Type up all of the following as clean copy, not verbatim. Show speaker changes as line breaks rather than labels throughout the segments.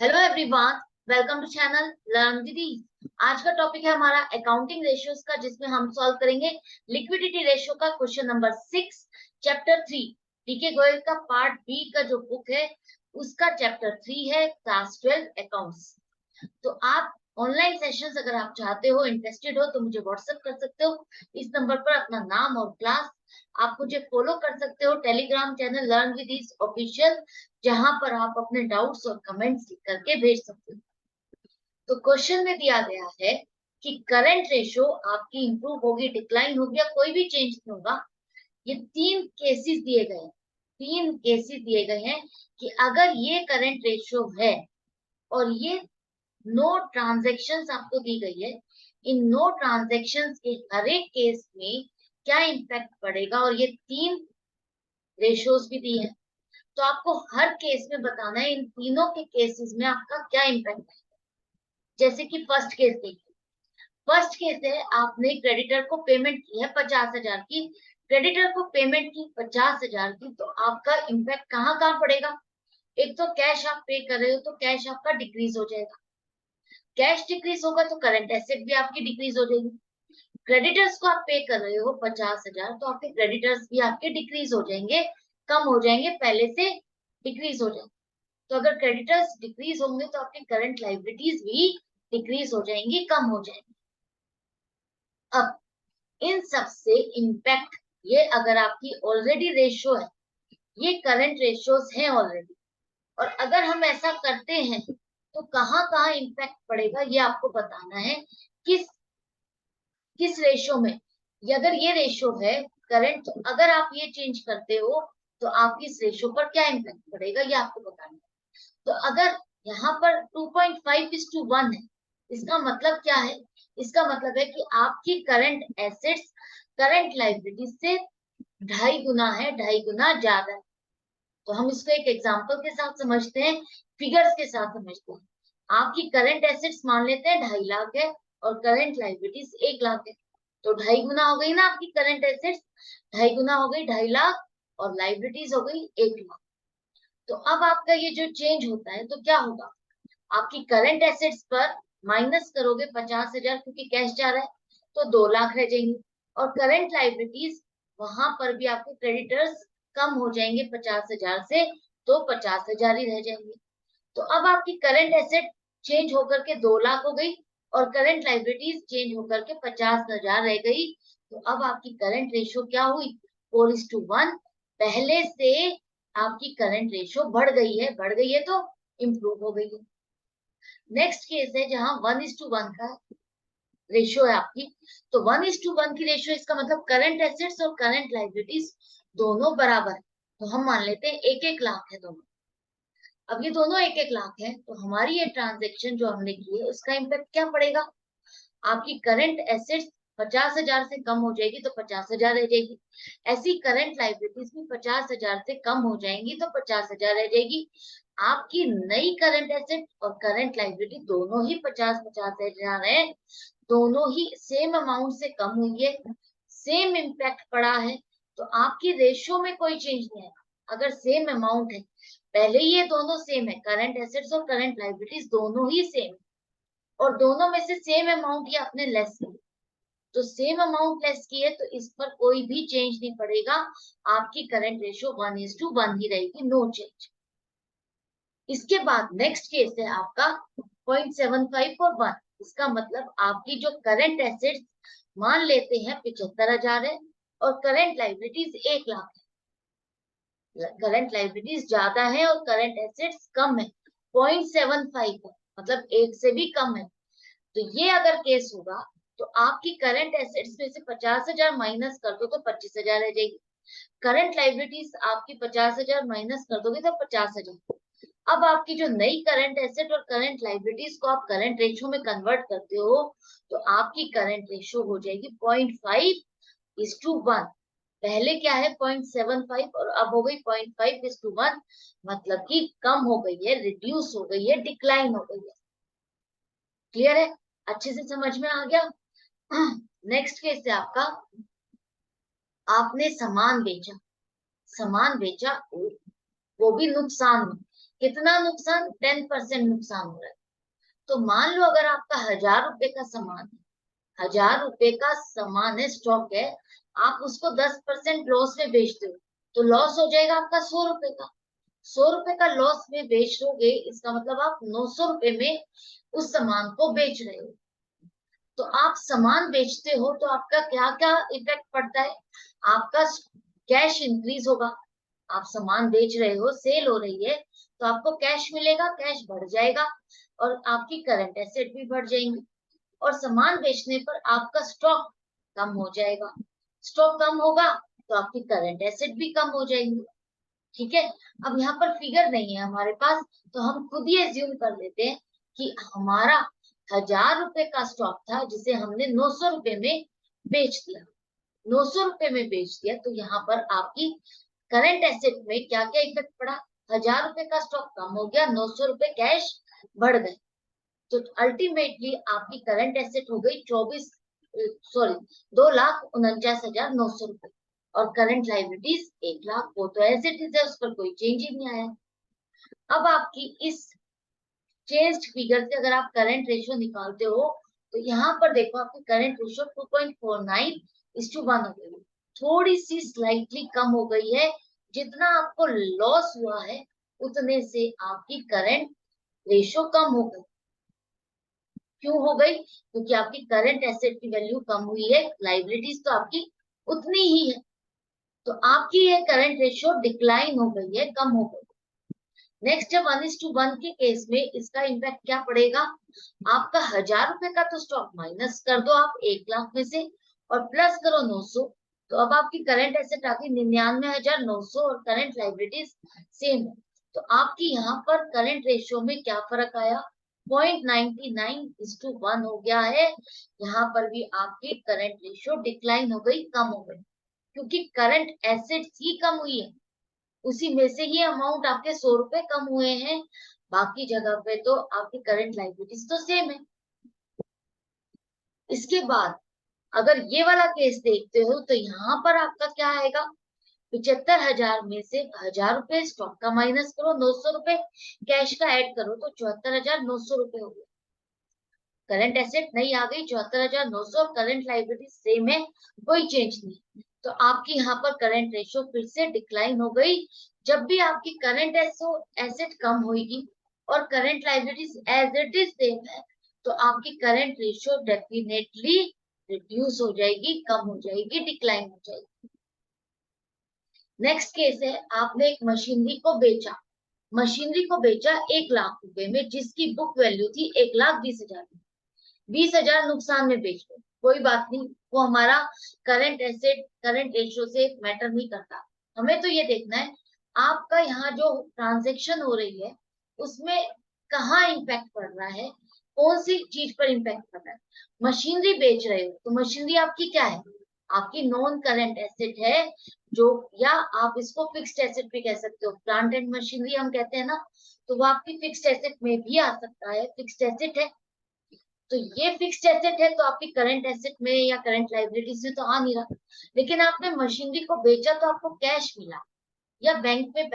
Hello everyone, welcome to channel learn Didi. आज का topic है हमारा अकाउंटिंग रेशियोज का, जिसमें हम सॉल्व करेंगे लिक्विडिटी रेशियो का क्वेश्चन नंबर 6, चैप्टर 3। पीके गोयल का पार्ट बी का जो बुक है उसका चैप्टर 3 है, क्लास 12 अकाउंट्स। तो आप ऑनलाइन सेशंस अगर आप चाहते हो, इंटरेस्टेड हो, तो मुझे व्हाट्सएप कर सकते हो। इस नंबर पर अपना नाम और क्लास, आप मुझे फॉलो कर सकते हो Telegram channel learn with is official, जहां पर आप अपने डाउट्स और कमेंट्स लिख करके भेज सकते हो। तो क्वेश्चन में दिया गया है कि करंट रेशियो आपकी इंप्रूव होगी, डिक्लाइन होगी, या कोई भी चेंज नहीं होगा। ये तीन केसेस दिए गए हैं। तीन केसेस दिए गए हैं कि अगर ये करंट रेशियो है और ये नो ट्रांजैक्शंस आपको दी गई है, इन नो ट्रांजैक्शंस के हर एक केस में क्या इम्पैक्ट पड़ेगा, और ये तीन रेशियोज भी दी है। तो आपको हर केस में बताना है इन तीनों के केसेस में आपका क्या इम्पैक्ट है। जैसे कि फर्स्ट केस देखिए। फर्स्ट केस है, आपने क्रेडिटर को पेमेंट की है 50,000 की। क्रेडिटर को पेमेंट की 50,000 की, तो आपका इम्पैक्ट कहाँ कहाँ पड़ेगा। एक तो कैश आप पे कर रहे हो, तो कैश आपका डिक्रीज हो जाएगा। कैश डिक्रीज होगा तो करंट एसेट भी आपकी डिक्रीज हो जाएगी। क्रेडिटर्स को आप पे कर रहे हो 50,000, तो आपके क्रेडिटर्स भी आपके डिक्रीज हो जाएंगे, कम हो जाएंगे, पहले से डिक्रीज हो जाएंगे। तो अगर क्रेडिटर्स डिक्रीज होंगे तो आपकी करंट लाइबिलिटीज भी डिक्रीज हो जाएंगी, कम हो जाएंगी। अब इन सब से इम्पैक्ट, ये अगर आपकी ऑलरेडी रेशियो है, ये करंट रेशियोज हैं ऑलरेडी, और अगर हम ऐसा करते हैं तो कहाँ कहाँ इम्पैक्ट पड़ेगा ये आपको बताना है। किस किस रेशियो में, ये अगर ये रेशियो है करंट, तो अगर आप ये चेंज करते हो तो आपकी इस रेशियो पर क्या इम्पैक्ट पड़ेगा ये आपको बताना है। तो अगर यहाँ पर 2.5:1 है, इसका मतलब क्या है। इसका मतलब है कि आपकी करंट एसेट्स करंट लाइबिलिटी से 2.5 गुना है, 2.5 गुना ज्यादा है। तो हम इसको एक एग्जांपल के साथ समझते हैं, फिगर्स के साथ समझते हैं। आपकी करंट एसेट्स मान लेते हैं 2.5 लाख है, और करंट लाइबिलिटीज 1 लाख है। तो 2.5 गुना हो गई ना आपकी करंट एसेट्स, 2.5 गुना हो गई 2.5 लाख, और लाइबिलिटीज हो गई 1 लाख। तो अब आपका ये जो चेंज होता है तो क्या होगा, आपकी करंट एसेट्स पर माइनस करोगे 50,000, क्योंकि कैश जा रहा है, तो 2 लाख रह जाएंगे। और करंट लाइबिलिटीज, वहां पर भी आपके क्रेडिटर्स कम हो जाएंगे 50,000 से, तो 50,000 ही रह जाएंगे। तो अब आपकी करंट एसेट चेंज होकर के 2 लाख हो गई, और करंट लाइबिलिटीज चेंज होकर के 50,000 रह गई। तो अब आपकी करंट रेशियो क्या हुई, 4:1। पहले से आपकी करंट रेशियो बढ़ गई है तो इम्प्रूव हो गई है। नेक्स्ट केस है जहां 1:1 का रेशियो है आपकी। तो 1:1 की रेशियो, इसका मतलब करंट एसेट्स और करंट लाइबिलिटीज दोनों बराबर है। तो हम मान लेते हैं 1-1 लाख है दोनों। अब ये दोनों 1-1 लाख है, तो हमारी ये ट्रांजेक्शन जो हमने की है उसका इम्पैक्ट क्या पड़ेगा। आपकी करंट एसेट्स 50,000 से कम हो जाएगी तो 50,000 रह जाएगी। ऐसी करंट लाइबिलिटीज भी 50,000 से कम हो जाएंगी तो 50,000 रह जाएगी। आपकी नई करंट एसेट और करंट लाइबिलिटी दोनों ही 50-50,000 है, दोनों ही सेम अमाउंट से कम हुई है, सेम इम्पैक्ट पड़ा है। तो आपकी रेशियो में कोई चेंज नहीं आएगा अगर सेम अमाउंट है। पहले ये दोनों सेम है, करंट एसेट्स और करंट लाइबिलिटीज दोनों ही सेम, और दोनों में से सेम अमाउंट ये आपने लेस की, तो सेम अमाउंट लेस की है, तो इस पर कोई भी चेंज नहीं पड़ेगा। आपकी करंट रेशियो 1:1 ही रहेगी, नो चेंज। इसके बाद नेक्स्ट केस है आपका 0.75 और 1। इसका मतलब आपकी जो करंट एसेट्स मान लेते हैं 75,000 है, और करंट लाइबिलिटीज 1 लाख है। करंट लाइबिलिटीज ज्यादा है और करंट एसेट्स कम है, 0.75 है, मतलब 1 से भी कम है। तो ये अगर केस होगा तो आपकी करंट एसेट्स में से 50,000 माइनस कर दो तो 25,000 रह जाएगी। करंट लाइबिलिटीज आपकी 50,000 माइनस कर दोगे तो 50,000। अब आपकी जो नई करंट एसेट और करंट लाइबिलिटीज को आप करंट रेशियो में कन्वर्ट करते हो, तो आपकी करंट रेशियो हो जाएगी 0.5:1। पहले क्या है 0.75, और अब हो गई 0.5:1, मतलब कि कम हो गई है, रिड्यूस हो गई है, डिक्लाइन हो गई है। क्लियर है, अच्छे से समझ में आ गया। नेक्स्ट केस है आपका, आपने सामान बेचा, सामान बेचा, वो भी नुकसान में। कितना नुकसान? 10% नुकसान हो रहा है। तो मान लो अगर आपका 1000 रुपए का सामान है, 1000 रुपए का सामान है, स्टॉक है, आप उसको 10% लॉस में बेचते हो, तो लॉस हो जाएगा आपका 100 रुपए का। 100 रुपए का लॉस में बेच लोगे, इसका मतलब आप 900 रुपए में उस सामान को बेच रहे हो। तो आप सामान बेचते हो तो आपका क्या क्या इफेक्ट पड़ता है? आपका कैश इंक्रीज होगा। आप सामान बेच रहे हो, सेल हो रही है, तो आपको कैश मिलेगा, कैश बढ़ जाएगा, और आपकी करंट एसेट भी बढ़ जाएंगी। और सामान बेचने पर आपका स्टॉक कम हो जाएगा। स्टॉक कम होगा तो आपकी करंट एसेट भी कम हो जाएंगी। ठीक है। अब यहाँ पर फिगर नहीं है हमारे पास, तो हम खुद ही एज्यूम कर लेते हैं कि हमारा 1000 रुपए का स्टॉक था, जिसे हमने 900 रुपए में बेच दिया। 900 रुपए में बेच दिया, तो यहाँ पर आपकी करंट एसेट में क्या क्या इफेक्ट पड़ा? 1000 रुपए का स्टॉक कम हो गया, 900 रुपए कैश बढ़ गए। तो अल्टीमेटली आपकी करंट एसेट हो गई 2,49,900 रुपए, और करंट लाइबिलिटीज 1,00,000। वो तो एज इट इज है, उस पर कोई चेंज ही नहीं आया। अब आपकी इस चेंज्ड फिगर से अगर आप करंट रेशियो निकालते हो, तो यहाँ पर देखो आपकी करंट रेशियो 2.49:1 हो गई। थोड़ी सी स्लाइटली कम हो गई है। जितना आपको लॉस हुआ है, उतने से आपकी करंट रेशियो कम हो गई। क्यों हो गई? क्योंकि आपकी करंट एसेट की वैल्यू कम हुई है, लाइबिलिटीज तो आपकी उतनी ही है। तो आपकी ये करंट रेशियो डिक्लाइन हो गई है, कम हो गई। नेक्स्ट जब 1:1 के केस में इसका इम्पैक्ट क्या पड़ेगा? आपका 1000 रुपए का तो स्टॉक माइनस कर दो आप 1,00,000 में से, और प्लस करो 900, तो अब आपकी करंट एसेट आ गई 99,900, और करंट लाइबिलिटीज सेम है। तो आपकी यहाँ पर करंट रेशियो में क्या फर्क आया? 0.99:1 हो गया है। यहाँ पर भी आपकी करंट रेशियो डिक्लाइन हो गई, कम हो गई, क्योंकि करंट एसेट्स ही कम हुई है। उसी में से ही अमाउंट आपके 100 रुपए कम हुए हैं, बाकी जगह पे तो आपकी करंट लाइबिलिटीज तो सेम है। इसके बाद अगर ये वाला केस देखते हो, तो यहाँ पर आपका क्या आएगा? 75,000 में से 1,000 रुपए स्टॉक का माइनस करो, 900 रुपए कैश का ऐड करो, तो 74,900 रुपए हो गए। करंट एसेट नहीं आ गई 74,900, और करंट लाइबिलिटी सेम है, कोई चेंज नहीं। तो आपकी यहाँ पर करंट रेशियो फिर से डिक्लाइन हो गई। जब भी आपकी करंट एसेट कम होगी और current liabilities as it is same है, तो आपकी करंट रेशियो डेफिनेटली रिड्यूस हो जाएगी, कम हो जाएगी, डिक्लाइन हो जाएगी। नेक्स्ट केस है, आपने एक मशीनरी को बेचा। मशीनरी को बेचा 1,00,000 रुपए में, जिसकी बुक वैल्यू थी 1,20,000। 20,000 नुकसान में बेच दो, कोई बात नहीं, वो हमारा करंट एसेट करंट रेशियो से मैटर नहीं करता। हमें तो ये देखना है आपका यहाँ जो ट्रांजेक्शन हो रही है, उसमें कहाँ इम्पैक्ट पड़ रहा है, कौन सी चीज पर इम्पैक्ट पड़ रहा है। मशीनरी बेच रहे हो, तो मशीनरी आपकी क्या है? आपकी नॉन करंट एसेट है, जो, या आप इसको फिक्स्ड एसेट भी कह सकते हो। प्लांट एंड मशीनरी हम कहते हैं ना, तो वो आपकी फिक्स्ड एसेट में भी आ सकता है, फिक्स्ड एसेट है। तो ये फिक्स्ड एसेट है, तो आपकी करंट एसेट में या करंट लाइबिलिटीज में तो आ नहीं रहा। लेकिन आपने मशीनरी को बेचा तो आपको कैश मिला, या बैंक में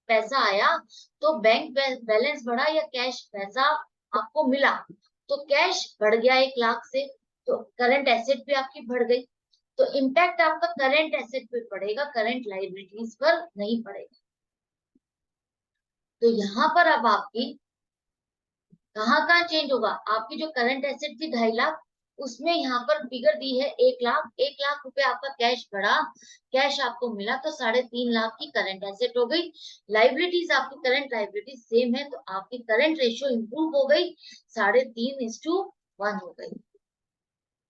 पैसा आया, तो बैंक बैलेंस बढ़ा, या कैश पैसा आपको मिला, तो कैश बढ़ गया 1,00,000 से, तो करंट एसेट भी आपकी बढ़ गई। तो इम्पैक्ट आपका करंट एसेट पे पड़ेगा, करंट लाइबिलिटीज पर नहीं पड़ेगा। तो यहाँ पर अब आपकी कहाँ कहाँ चेंज होगा? आपकी जो करंट एसेट थी 2.5 लाख, उसमें यहाँ पर फिगर दी है 1,00,000। 1,00,000 रुपए आपका कैश बढ़ा, कैश आपको मिला, तो 3.5 लाख की करंट एसेट हो गई। लाइबिलिटीज आपकी करंट लाइबिलिटीज सेम है, तो आपकी करंट रेशियो इंप्रूव हो गई, 3.5:1 हो गई।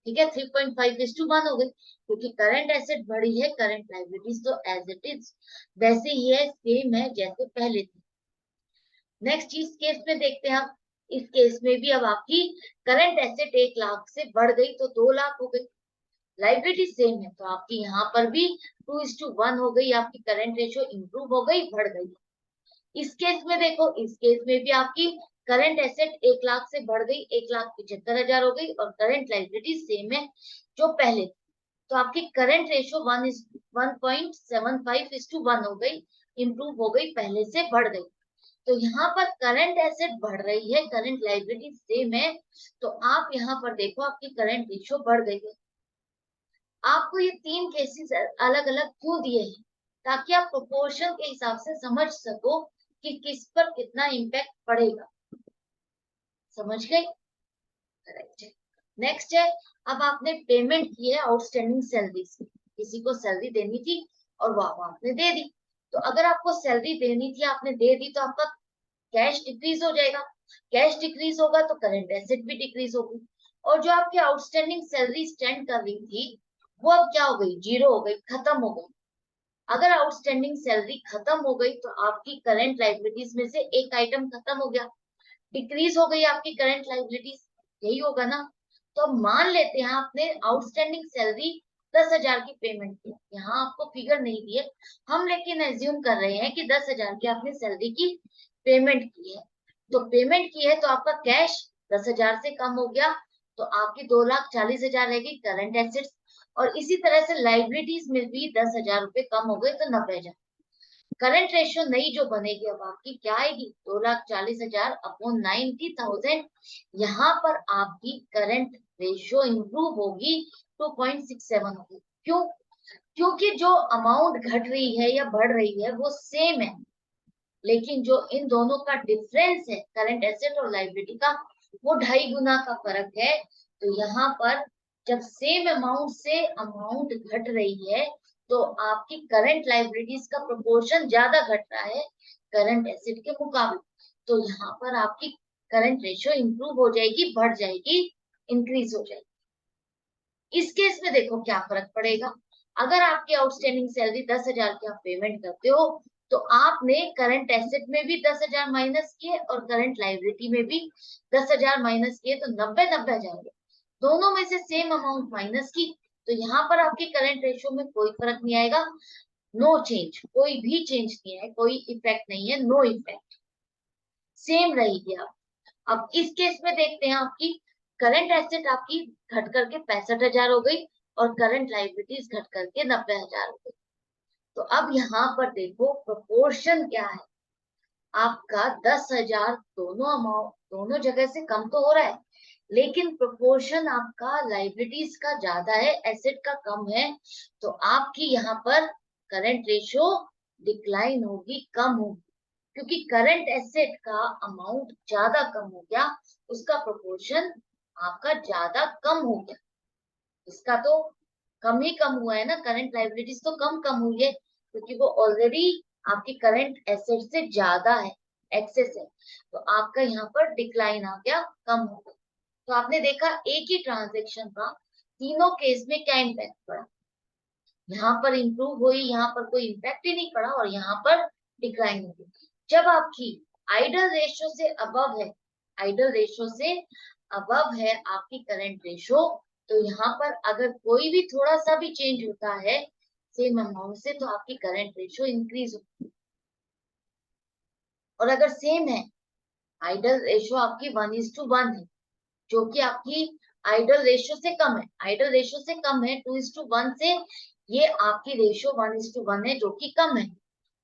ठीक है, 3.5:1 हो गई, क्योंकि करंट एसेट बढ़ी है, करंट लाइबिलिटीज तो एज इट इज वैसे ही है, सेम है जैसे पहले थी। नेक्स्ट चीज केस में देखते हैं हम। इस केस में भी अब आपकी करंट एसेट 1,00,000 से बढ़ गई, तो 2,00,000 हो गई। लाइबिलिटी सेम है, तो आपकी यहाँ पर भी 2:1 हो गई, आपकी करंट रेशियो इंप्रूव हो गई, बढ़ गई। इस केस में देखो, इस केस में भी आपकी करंट एसेट 1,00,000 से बढ़ गई, 1,75,000 हो गई, और करंट लाइबिलिटी सेम है जो पहले। तो आपकी करंट रेशियो 1.75:1 हो गई, इंप्रूव हो गई, पहले से बढ़ गई। तो यहाँ पर करंट एसेट बढ़ रही है, करंट लायबिलिटी सेम है, तो आप यहाँ पर देखो आपकी करंट रेशियो बढ़ गई है। आपको ये 3 केसेस अलग अलग क्यों दिए हैं, ताकि आप प्रोपोर्शन के हिसाब से समझ सको कि किस पर कितना इम्पैक्ट पड़ेगा। समझ गए? करेक्ट है। नेक्स्ट है, अब आपने पेमेंट की है आउटस्टैंडिंग सैलरी से, किसी को सैलरी देनी थी और वो आपने दे दी। तो अगर आपको सैलरी देनी थी, आपने दे दी, तो आपका कैश डिक्रीज हो जाएगा। कैश डिक्रीज होगा तो करंट एसेट भी डिक्रीज होगी, और जो आपकी आउटस्टैंडिंग सैलरी स्टैंड कर रही थी वो अब क्या हो गई, जीरो हो गई, खत्म हो गई। अगर आउटस्टैंडिंग सैलरी खत्म हो गई तो आपकी करंट लायबिलिटीज में से एक आइटम खत्म हो गया, डिक्रीज हो गई आपकी करंट लायबिलिटीज, यही होगा ना। तो अब मान लेते हैं आपने आउटस्टैंडिंग सैलरी 10,000 की पेमेंट की, यहाँ आपको फिगर नहीं दी है हम, लेकिन एज्यूम कर रहे हैं कि 10,000 की आपने सैलरी की पेमेंट की है। तो पेमेंट की है तो आपका कैश 10,000 से कम हो गया, तो आपकी 2,40,000 रहेगी करंट एसेट्स, और इसी तरह से लाइबिलिटीज में भी 10,000 रुपए कम हो गए तो 90,000। करंट रेशियो नई जो बनेगी अब आपकी क्या आएगी, 2,40,000 अपॉन 90,000। यहाँ पर आपकी करंट रेशियो इंप्रूव होगी, 2.67 होगी। क्यों? क्योंकि जो अमाउंट घट रही है या बढ़ रही है वो सेम है, लेकिन जो इन दोनों का डिफरेंस है करंट एसेट और लायबिलिटी का, वो 2.5 गुना का फर्क है। तो यहाँ पर जब सेम अमाउंट से अमाउंट घट रही है तो आपकी करंट लायबिलिटीज का प्रोपोर्शन ज्यादा घट रहा है करंट एसेट के मुकाबले, तो यहाँ पर आपकी करंट रेशियो इंप्रूव हो जाएगी, बढ़ जाएगी, इंक्रीज हो जाएगी। इस केस में देखो क्या फर्क पड़ेगा। अगर आपकी आउटस्टैंडिंग सैलरी 10,000 की आप पेमेंट करते हो तो आपने करंट एसेट में भी 10,000 माइनस किए और करंट लायबिलिटी में भी 10,000 माइनस किए, तो 90,000 दोनों में से सेम अमाउंट माइनस की, तो यहाँ पर आपकी करंट रेशियो में कोई फर्क नहीं आएगा, नो चेंज, कोई भी चेंज नहीं है, कोई इफेक्ट नहीं है, नो इफेक्ट, सेम रहेगी। आप अब इस केस में देखते हैं आपकी करंट एसेट आपकी घट करके 65,000 हो गई और करंट लायबिलिटीज घट करके 90,000 हो गई। तो अब यहाँ पर देखो प्रोपोर्शन क्या है, आपका 10,000 दोनों अमाउंट दोनों जगह से कम तो हो रहा है, लेकिन प्रोपोर्शन आपका लायबिलिटीज का ज्यादा है, एसेट का कम है, तो आपकी यहाँ पर करंट रेशियो डिक्लाइन होगी, कम होगी, क्योंकि करंट एसेट का अमाउंट ज्यादा कम हो गया, उसका प्रोपोर्शन आपका ज्यादा कम हो गया। इसका तो कम ही कम हुआ है ना, करंट लायबिलिटीज तो कम कम हुई है, क्योंकि वो ऑलरेडी आपकी करंट एसेट से ज्यादा है, एक्सेस है, तो आपका यहाँ पर डिक्लाइन आ गया, कम हो गया। तो आपने देखा एक ही ट्रांजेक्शन का तीनों केस में क्या इम्पैक्ट पड़ा, यहाँ पर इंप्रूव हुई, यहाँ पर कोई इम्पैक्ट ही नहीं पड़ा, और यहाँ पर डिक्लाइन हो गई। जब आपकी आइडल रेशियो से अबव है, आइडल रेशियो से अबव है आपकी करंट रेशियो, तो यहाँ पर अगर कोई भी थोड़ा सा भी चेंज होता है सेम अमाउंट से, तो आपकी करंट रेशियो इंक्रीज होती है। और अगर सेम है, आइडल रेशियो आपकी 1:1 है, जो कि आपकी आइडल रेशियो से कम है, आइडल रेशियो से कम है 2:1 से, ये आपकी रेशियो 1:1 है जो कि कम है।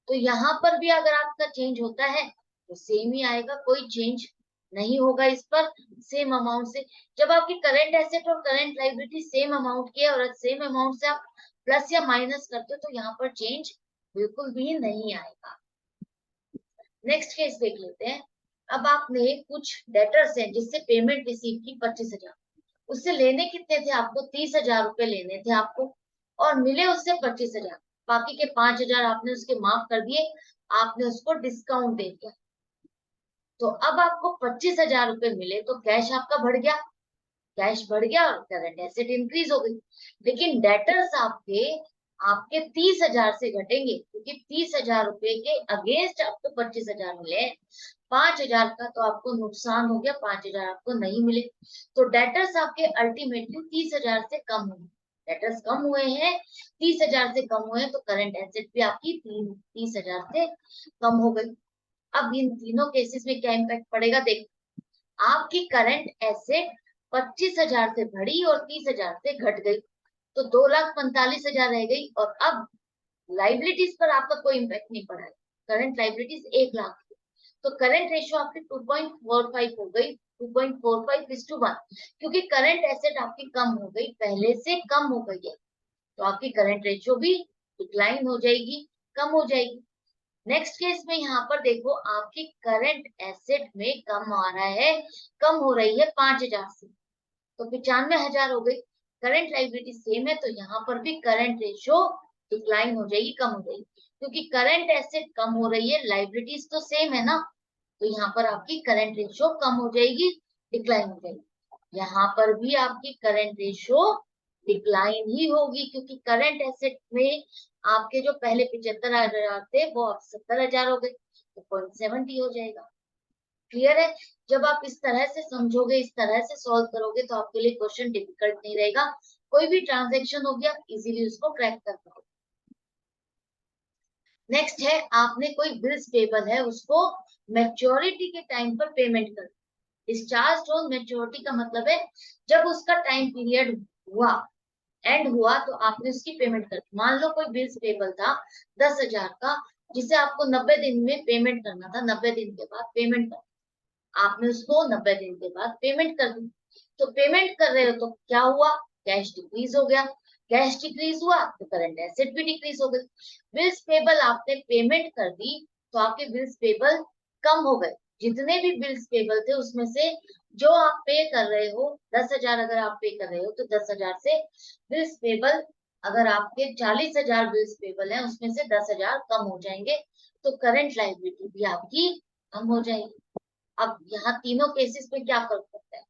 तो यहाँ पर भी अगर आपका चेंज होता है तो सेम ही आएगा, कोई चेंज नहीं होगा इस पर, सेम अमाउंट से। जब आपकी करंट एसेट और करंट लायबिलिटी सेम अमाउंट की है और सेम अमाउंट से आप प्लस या माइनस करते हो तो यहाँ पर चेंज बिल्कुल भी नहीं आएगा। नेक्स्ट केस देख लेते हैं। अब आपने कुछ डेटर्स हैं जिससे पेमेंट रिसीव की 25,000, उससे लेने कितने थे आपको, 30,000 रुपए लेने थे आपको, और मिले उससे 25,000, बाकी के 5,000 आपने उसके माफ कर दिए, आपने उसको डिस्काउंट दे दिया। तो अब आपको 25,000 रुपए मिले, तो कैश आपका बढ़ गया, कैश बढ़ गया और करंट एसेट इंक्रीज हो गई। लेकिन डेटर्स आपके आपके 30,000 से घटेंगे, क्योंकि 30,000 रुपए के अगेंस्ट आपको 25,000 मिले, 5,000 का तो आपको नुकसान हो गया, 5,000 आपको नहीं मिले, तो डेटर्स आपके अल्टीमेटली 30,000 से कम हुए। डेटर्स कम हुए हैं, 30,000 से कम हुए हैं, तो करंट एसेट भी आपकी 30,000 से कम हो गई। अब इन तीनों केसेस में क्या इम्पैक्ट पड़ेगा, देखो आपकी करंट एसेट 25,000 से बढ़ी और 30,000 से घट गई, तो 2,45,000 रह गई, और अब लाइबिलिटीज पर आपका कोई इम्पैक्ट नहीं पड़ा है, करंट लाइबिलिटीज 1 लाख, तो करंट रेशियो आपकी 2.45 हो गई, 2.45:1, क्योंकि करंट एसेट आपकी कम हो गई, पहले से कम हो गई है, तो आपकी करंट रेशियो भी डिक्लाइन हो जाएगी, कम हो जाएगी। नेक्स्ट केस में यहाँ पर देखो आपकी करंट एसेट में कम आ रहा है, कम हो रही है 5,000 से, तो 95,000 हो गई। करंट लाइबिलिटी सेम है, तो यहाँ पर भी करंट रेशियो डिक्लाइन हो जाएगी, कम हो जाएगी, क्योंकि करंट एसेट कम हो रही है, लाइबिलिटीज तो सेम है ना, तो यहाँ पर आपकी करंट रेशियो कम हो जाएगी, डिक्लाइन हो जाएगी। यहाँ पर भी आपकी करंट रेशियो डिक्लाइन ही होगी, क्योंकि करंट एसेट में आपके जो पहले 75,000 थे वो अब 70,000 हो गए, तो 0.70 हो जाएगा। क्लियर है? जब आप इस तरह से समझोगे, इस तरह से सॉल्व करोगे, तो आपके लिए क्वेश्चन डिफिकल्ट नहीं रहेगा, कोई भी ट्रांजेक्शन हो गया इजीली उसको क्रैक कर पाओगे। नेक्स्ट है, आपने कोई बिल्स पेबल है, उसको मैच्योरिटी के टाइम पर पेमेंट कर, डिस्चार्ज ऑन मैच्योरिटी का मतलब है जब उसका टाइम पीरियड हुआ, एंड हुआ, तो आपने उसकी पेमेंट कर दी। मान लो कोई बिल्स पेबल था 10,000 का, जिसे आपको 90 दिन में पेमेंट करना था, 90 दिन के बाद पेमेंट कर, आपने उसको 90 दिन के बाद पेमेंट कर दी। तो पेमेंट कर रहे हो तो क्या हुआ, कैश डिक्रीज हो गया, कैश डिक्रीज हुआ तो करंट एसेट भी डिक्रीज हो गई। बिल्स पेबल आपने पेमेंट कर दी, तो आपके बिल्स पेबल कम हो गए, जितने भी बिल्स पेबल थे उसमें से जो आप पे कर रहे हो, 10,000 अगर आप पे कर रहे हो, तो 10,000 से बिल्स पेबल, अगर आपके 40,000 बिल्स पेबल है, उसमें से 10,000 कम हो जाएंगे, तो करंट लायबिलिटी भी आपकी कम हो जाएगी। अब यहाँ तीनों केसेस में क्या फर्क पड़ता है,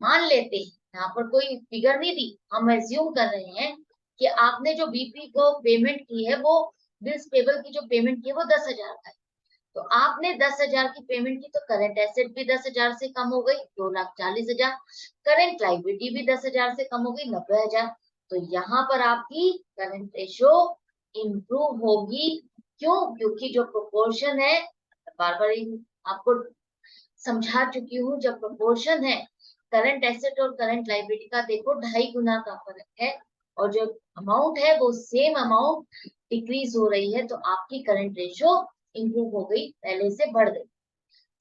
मान लेते हैं यहाँ पर कोई फिगर नहीं दी, हम एज्यूम कर रहे हैं कि आपने जो बीपी को पेमेंट की है, वो बिल्स पेबल की जो पेमेंट की है वो 10,000 का है, तो आपने 10,000 की पेमेंट की, तो करंट एसेट भी 10,000 से कम हो गई, 2,40,000, करंट लायबिलिटी भी 10,000 से कम हो गई, 90,000। तो यहाँ पर आपकी करंट रेशो इंप्रूव होगी, क्यों, क्योंकि जो प्रोपोर्शन है, बार बार आपको समझा चुकी हूँ, जब प्रोपोर्शन है करंट एसेट और करंट लायबिलिटी का, देखो 2.5 गुना का फर्क है, और जो अमाउंट है वो सेम अमाउंट डिक्रीज हो रही है, तो आपकी करंट रेशो इंप्रूव हो गई, पहले से बढ़ गई।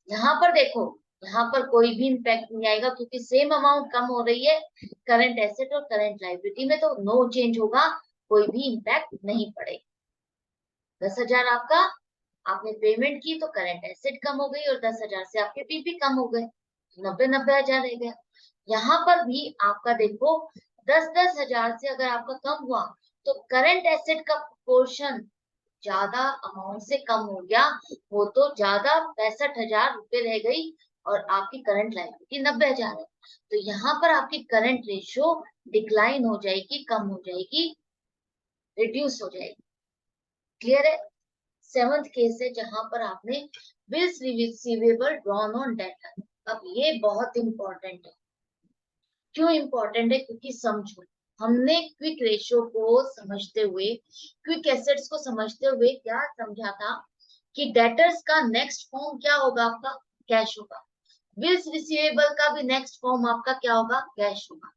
यहाँ पर देखो, यहाँ पर कोई भी इम्पैक्ट नहीं आएगा, क्योंकि सेम अमाउंट कम हो रही है करंट एसेट और करंट लायबिलिटी में, तो नो चेंज होगा, कोई भी इम्पैक्ट नहीं पड़ेगा। 10,000 आपका आपने पेमेंट की, तो करंट एसेट कम हो गई, और 10,000 से आपके पीपी कम हो गए, 90,000 रह गया। यहाँ पर भी आपका देखो 10,000 से अगर आपका कम हुआ, तो करंट एसेट का पोर्शन ज्यादा अमाउंट से कम हो गया, वो तो ज्यादा 65,000 रुपए रह गई, और आपकी करंट लायबिलिटी 90,000 है, तो यहाँ पर आपकी करंट रेशियो डिक्लाइन हो जाएगी, कम हो जाएगी, रिड्यूस हो जाएगी। क्लियर है? 7th केस है जहां पर आपने bills receivable drawn on date. अब ये बहुत इंपॉर्टेंट है, क्यों इंपॉर्टेंट है, क्योंकि समझो, हमने क्विक रेशियो को समझते हुए, क्विक एसेट्स को समझते हुए क्या समझा था कि डेटर्स का नेक्स्ट फॉर्म क्या होगा, आपका कैश होगा, बिल्स रिसीवेबल का भी नेक्स्ट फॉर्म आपका क्या होगा, कैश होगा।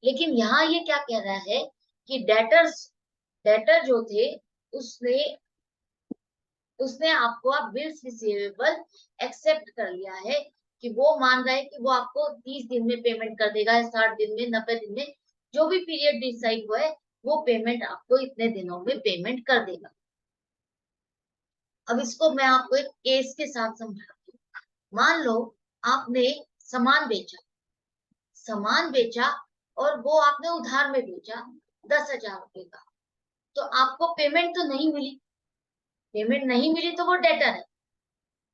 लेकिन यहाँ ये क्या कह रहा है कि डेटर जो थे, उसने उसने आपको अब बिल्स रिसीवेबल एक्सेप्ट कर लिया है, कि वो मान रहा है कि वो आपको 30 दिन में पेमेंट कर देगा, 60 दिन में, 90 दिन में, जो भी पीरियड डिसाइड हुआ है, वो पेमेंट आपको इतने दिनों में पेमेंट कर देगा। अब इसको मैं आपको एक केस के साथ समझाती हूँ। मान लो आपने सामान बेचा, सामान बेचा, और वो आपने उधार में बेचा 10,000 रुपए का, तो आपको पेमेंट तो नहीं मिली, पेमेंट नहीं मिली, तो वो डेटर है,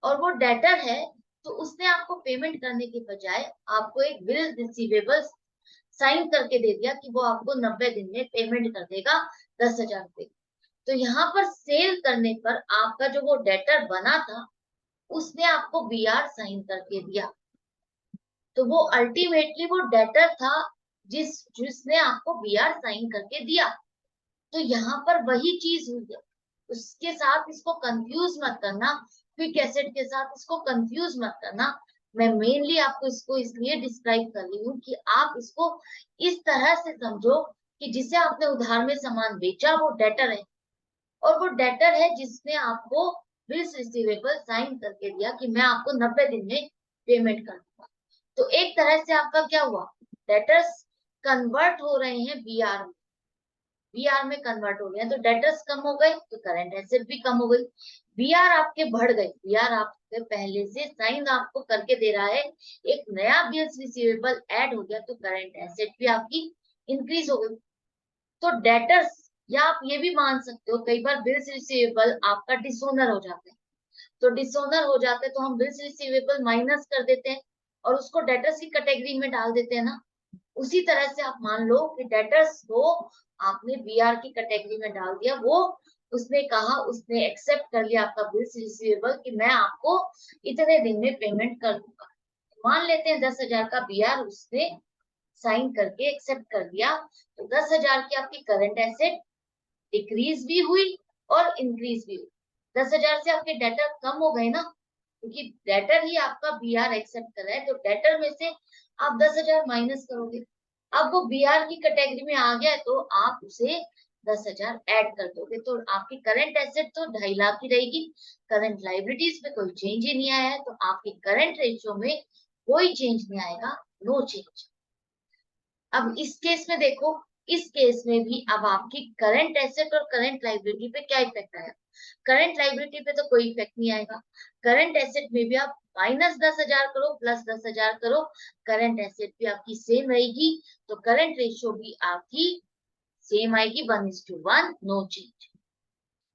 और वो डेटर है, तो उसने आपको पेमेंट करने के बजाय आपको एक बिल रिसीवेबल साइन करके दे दिया कि वो आपको 90 दिन में पेमेंट कर देगा 10,000 रुपए। तो यहाँ पर सेल करने पर आपका जो वो डेटर बना था, उसने आपको बीआर साइन करके दिया, तो वो अल्टीमेटली वो डेटर था जिसने आपको बीआर साइन करके दिया। तो यहाँ पर वही चीज हुई है, उसके साथ इसको कंफ्यूज मत करना, क्विक एसेट के साथ इसको कंफ्यूज मत करना। मैं मेनली आपको इसको इसलिए डिस्क्राइब कर रही हूँ कि आप इसको इस तरह से समझो कि जिसे आपने उधार में सामान बेचा वो डेटर है, और वो डेटर है जिसने आपको बिल्स रिसीवेबल साइन करके दिया कि मैं आपको 90 दिन में पेमेंट कर दूंगा। तो एक तरह से आपका क्या हुआ, डेटर्स कन्वर्ट हो रहे हैं बीआर में, बीआर में कन्वर्ट हो गया, तो डेटर्स कम हो गए तो करंट एसेट भी कम हो गई, बीआर आपके बढ़ गए, बीआर आपके पहले से साइन आपको करके दे रहा है, एक नया बिल्स रिसीवेबल ऐड हो गया तो करंट एसेट भी आपकी इंक्रीज हो गई। तो डेटर्स, या आप ये भी मान सकते हो कई बार बिल्स रिसीवेबल आपका डिसोनर हो जाता है, तो डिसोनर हो जाते हैं तो हम बिल्स रिसीवेबल माइनस कर देते हैं और उसको डेटर्स की कैटेगरी में डाल देते हैं ना। उसी तरह से आप मान लो कि डेटर्स को आपने बीआर की कैटेगरी में डाल दिया, वो उसने कहा, उसने एक्सेप्ट कर लिया आपका बिल्स रिसीवेबल कि मैं आपको इतने दिन में पेमेंट कर दूंगा। मान लेते हैं 10,000 का बीआर उसने साइन करके एक्सेप्ट कर दिया, तो 10,000 की आपकी करंट एसेट डिक्रीज भी हुई और इंक्रीज भी हुई। 10,000 से आपके डेटर कम हो गए ना, क्योंकि डेटर ही आपका बीआर एक्सेप्ट कर रहा है, तो डेटर में से आप 10,000 माइनस करोगे। अब वो बीआर की कैटेगरी में आ गया है तो आप उसे 10,000 ऐड कर दोगे, तो आपकी करंट एसेट तो 2.5 लाख की रहेगी, करंट लाइबिलिटीज में कोई चेंज ही नहीं आया है, तो आपकी करंट रेशियो में कोई चेंज नहीं आएगा, नो चेंज। अब इस केस में देखो, इस केस में भी अब आपकी करंट एसेट और करंट लाइबिलिटी पे क्या इफेक्ट आएगा, करंट लाइबिलिटी पे तो कोई इफेक्ट नहीं आएगा, करंट एसेट में भी आप माइनस 10,000 करो प्लस 10,000 करो, करंट एसेट भी आपकी सेम रहेगी, तो करंट रेशियो भी आपकी सेम आएगी, 1:1, नो चेंज।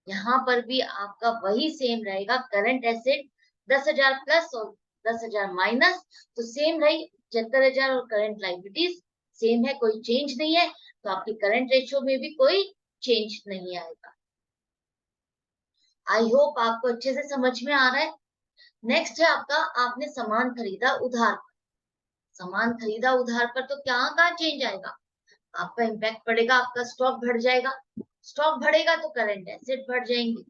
यहाँ पर भी आपका वही सेम रहेगा, करंट एसेट 10,000 प्लस और 10,000 माइनस, तो सेम रही 75,000, और करंट लाइबिलिटीज सेम है, कोई चेंज नहीं है, तो आपकी करंट रेशियो में भी कोई चेंज नहीं आएगा। आई होप आपको अच्छे से समझ में आ रहा है। नेक्स्ट है आपका, आपने सामान खरीदा उधार पर, सामान खरीदा उधार पर तो कहाँ चेंज आएगा, आपका इम्पैक्ट पड़ेगा, आपका स्टॉक बढ़ जाएगा, स्टॉक बढ़ेगा तो करंट एसेट बढ़ जाएंगे।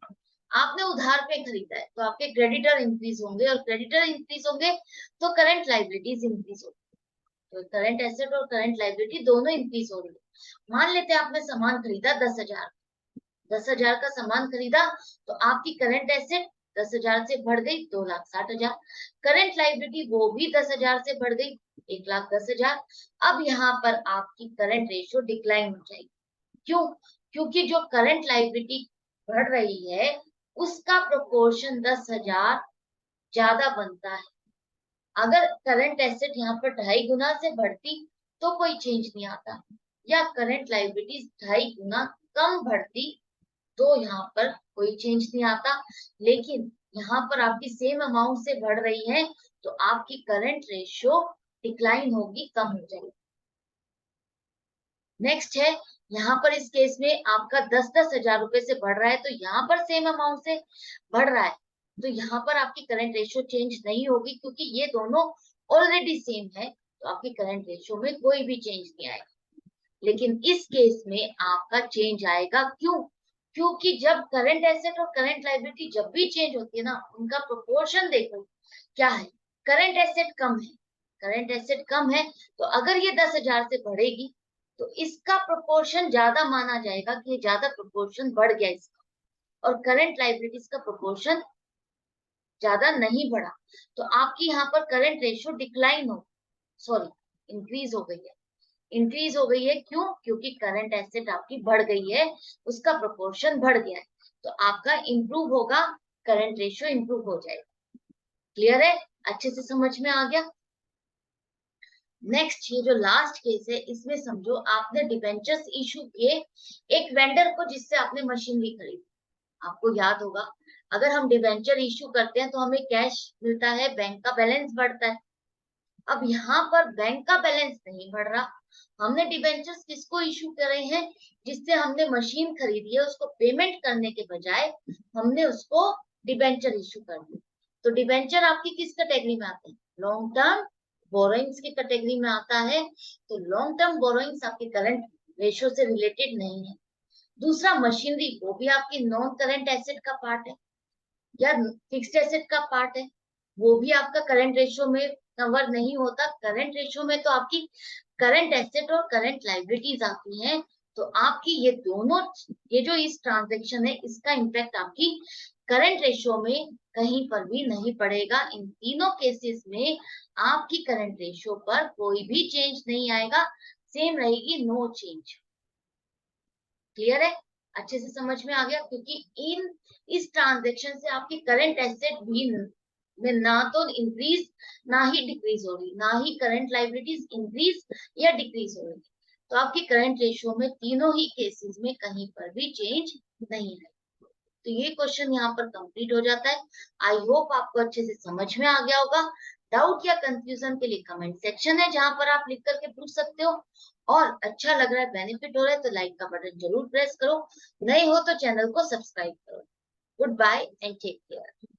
आपने उधार पे खरीदा है तो आपके क्रेडिटर इंक्रीज होंगे, और क्रेडिटर इंक्रीज होंगे तो करंट लाइबिलिटीज इंक्रीज होंगी, तो करंट एसेट और करंट लाइबिलिटी दोनों इंक्रीज हो रही है। मान लेते हैं आपने सामान खरीदा 10,000, 10,000 का सामान खरीदा, तो आपकी करंट एसेट 10,000 से बढ़ गई 2,60,000, करंट लाइबिलिटी वो भी 10,000 से बढ़ गई 1,10,000। अब यहाँ पर आपकी करंट रेशियो डिक्लाइन हो जाएगी, क्यों, क्योंकि जो करंट लाइबिलिटी बढ़ रही है उसका प्रोपोर्शन 10,000 ज्यादा बनता है। अगर करंट एसेट यहाँ पर 2.5 गुना से बढ़ती तो कोई चेंज नहीं आता, या करंट लाइबिलिटीज 2.5 गुना कम बढ़ती तो यहाँ पर कोई चेंज नहीं आता, लेकिन यहाँ पर आपकी सेम अमाउंट से बढ़ रही है तो आपकी करंट रेशियो डिक्लाइन होगी, कम हो जाएगी। नेक्स्ट है, यहाँ पर इस केस में आपका 10,000 रुपए से बढ़ रहा है, तो यहाँ पर सेम अमाउंट से बढ़ रहा है, तो यहाँ पर आपकी करंट रेशियो चेंज नहीं होगी, क्योंकि ये दोनों ऑलरेडी सेम है, तो आपकी करंट रेशियो में कोई भी चेंज नहीं आएगा। लेकिन इस केस में आपका चेंज आएगा, क्यों, क्योंकि जब करंट एसेट और करंट लाइबिलिटी जब भी चेंज होती है ना, उनका प्रोपोर्शन देखो क्या है, करंट एसेट कम है, करंट एसेट कम है, तो अगर ये 10,000 से बढ़ेगी तो इसका प्रोपोर्शन ज्यादा माना जाएगा कि ये ज्यादा प्रोपोर्शन बढ़ गया इसका, और करंट लाइबिलिटीज का प्रोपोर्शन ज्यादा नहीं बढ़ा, तो आपकी यहाँ पर करंट रेशियो डिक्लाइन हो, सॉरी इंक्रीज हो गई है, इंक्रीज हो गई है, क्यों, क्योंकि करंट एसेट आपकी बढ़ गई है, उसका प्रोपोर्शन बढ़ गया है, तो आपका इंप्रूव होगा, करंट रेशियो इंप्रूव हो जाएगा। क्लियर है, अच्छे से समझ में आ गया। नेक्स्ट ये जो लास्ट केस है, इसमें समझो आपने डिबेंचर्स इशू किए एक वेंडर को जिससे आपने मशीनरी खरीदी। आपको याद होगा, अगर हम डिबेंचर इशू करते हैं तो हमें कैश मिलता है, बैंक का बैलेंस बढ़ता है। अब यहाँ पर बैंक का बैलेंस नहीं बढ़ रहा, हमने डिबेंचर्स किसको इशू करे हैं, जिससे हमने मशीन खरीदी है, उसको पेमेंट करने के बजाय हमने उसको डिबेंचर इशू कर दिया, तो डिबेंचर आपकी किस कैटेगरी में आते हैं, लॉन्ग टर्म बोरोइंग्स की कैटेगरी में आता है, तो लॉन्ग टर्म बोरोइंग्स आपके करंट रेशियो से रिलेटेड नहीं है। दूसरा मशीनरी, वो भी आपकी नॉन करंट एसेट का पार्ट है या फिक्स्ड एसेट का पार्ट है, वो भी आपका करंट रेशियो में कवर नहीं होता, करंट रेशियो में तो आपकी करंट एसेट और करंट लाइबिलिटीज आती हैं, तो आपकी ये दोनों, ये जो इस ट्रांजेक्शन है इसका इम्पैक्ट आपकी करंट रेशियो में कहीं पर भी नहीं पड़ेगा। इन तीनों केसेस में आपकी करंट रेशियो पर कोई भी चेंज नहीं आएगा, सेम रहेगी, नो चेंज। क्लियर है? अच्छे से समझ में आ गया? क्योंकि इस ट्रांजेक्शन से आपकी करंट एसेट भी में ना तो इंक्रीज ना ही डिक्रीज हो रही, ना ही करंट लाइबिलिटीज इंक्रीज या डिक्रीज हो रही। तो आपकी करंट रेशियो में तीनों ही केसेस में कहीं पर भी चेंज नहीं है। तो ये क्वेश्चन यहाँ पर कंप्लीट हो जाता है। आई होप आपको अच्छे से समझ में आ गया होगा। डाउट या कंफ्यूजन के लिए कमेंट सेक्शन है जहां पर आप लिख करके पूछ सकते हो। और अच्छा लग रहा है, बेनिफिट हो रहा है तो लाइक का बटन जरूर प्रेस करो। नए हो तो चैनल को सब्सक्राइब करो। Good bye and take care.